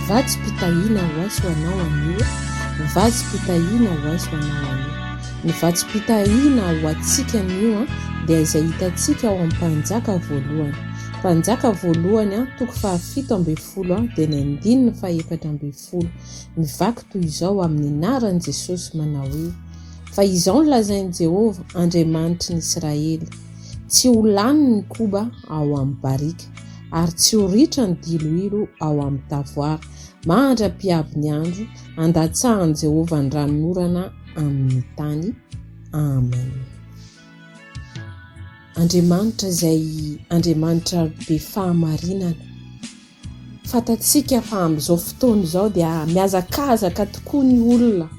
vatsy mpitahina ho azy ho anao anio, vatsy mpitahina ho azy ho anao anio. Ny vatsy mpitahina ho antsika anio dia izay hitantsika ao amin'ny mpanjaka voalohany. Mpanjaka voalohany toko 17 dia ny 14. Mivaky toy izao amin'ny anaran'i Jesosy manao hoe: fa izao no lazain'i Jehovah, Andriamanitry ny Israely, tsy ho lany ny koba ao amin'ny barika, ary tsy ho ritra ny diloilo ao amin'ny tavoara. Mandra-piavy ny andro, andatsahan'i Jehovah ny ranorana amin'ny tany. Amen. Andriamanitra izay Andriamanitra be fahamarinana. Fatatsika fa amin'izao fotoana izao dia miazakazaka tokoa ny olona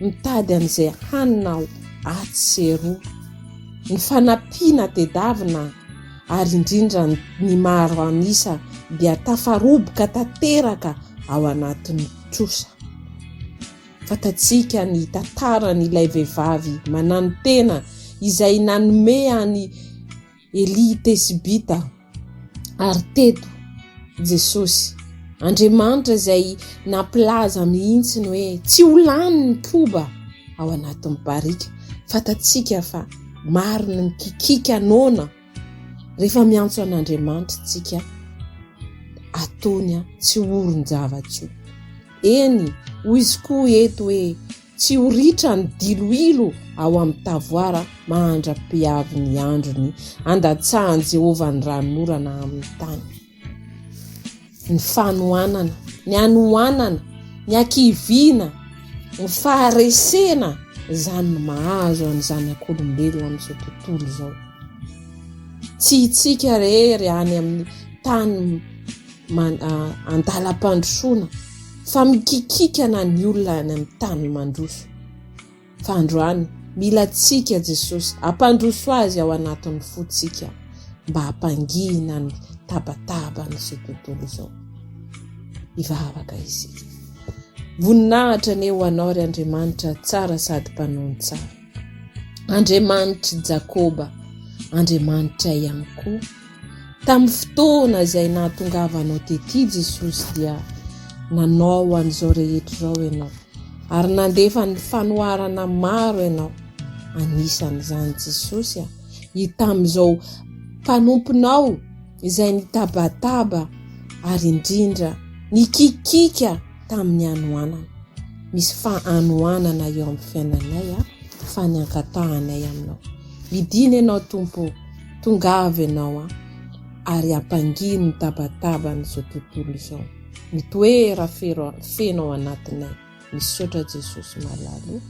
mitady an'izay hanina aty sy roa. Ny fanampiana tedavina ary indrindra ny maro anisa dia tafaroboka tanteraka ao anatin'ny trosa. Fatatsika ny tantaran'ilay vehivavy mananotena izay nanome any Eli Tesibita ary teto Jesosy. Andriamanitra izay nampilaza mihitsiny hoe tsy ho lany ny koba ao anatin'ny barika. Fatatsika fa marina mikikika nona rehefa miantso an'Andriamanitra tsika atony tsy horon-javatso. Eny, hoy izy koa eto hoe tsy ho ritra ny diloilo ao amin'ny tavoara, mandra-piavy ny androny, andatsahan'i Jehovah ny ranorana amin'ny tany. Ny fanohanana, ny anohanana, ny ankiviana, ny faharesena, izany no mahazo any zanak'olombelona amin'izao tontolo izao. Tsy hitsika rery any amin'ny tany andalam-pandrosoana, fa mikikikana ny olona any amin'ny tany mandroso. Fa androany mila tsika Jesosy hampandroso azy ao anatin'ny fotsika mba hampangina ny tabataba n'izao tontolo izao. Ivavaka isika. Voninahitra ne ho anao ry Andriamanitra tsara sady mpanao tsara. Andriamanitra Jakoba, Andriamanitra ihany koa. Tamin'ny fotoana izay nahatongavanao tety Jesosy dia nanao an'izao rehetra izao ianao, ary nandefa ny fanoharana maro ianao. Anisan'izany Jesosy tamin'izao mpanomponao izay nitabataba ary indrindra nikikika tamin'ny anohanana. Misy anohanana eo amin'ny fiainanay fa ny ankatahanay aminao. Midiny ianao Tompo, tongava ianao ary hampangino ny tabataba n'izao tontolo izao. Mitoera feno ao anatinay. Misaotra Jesosy malalo.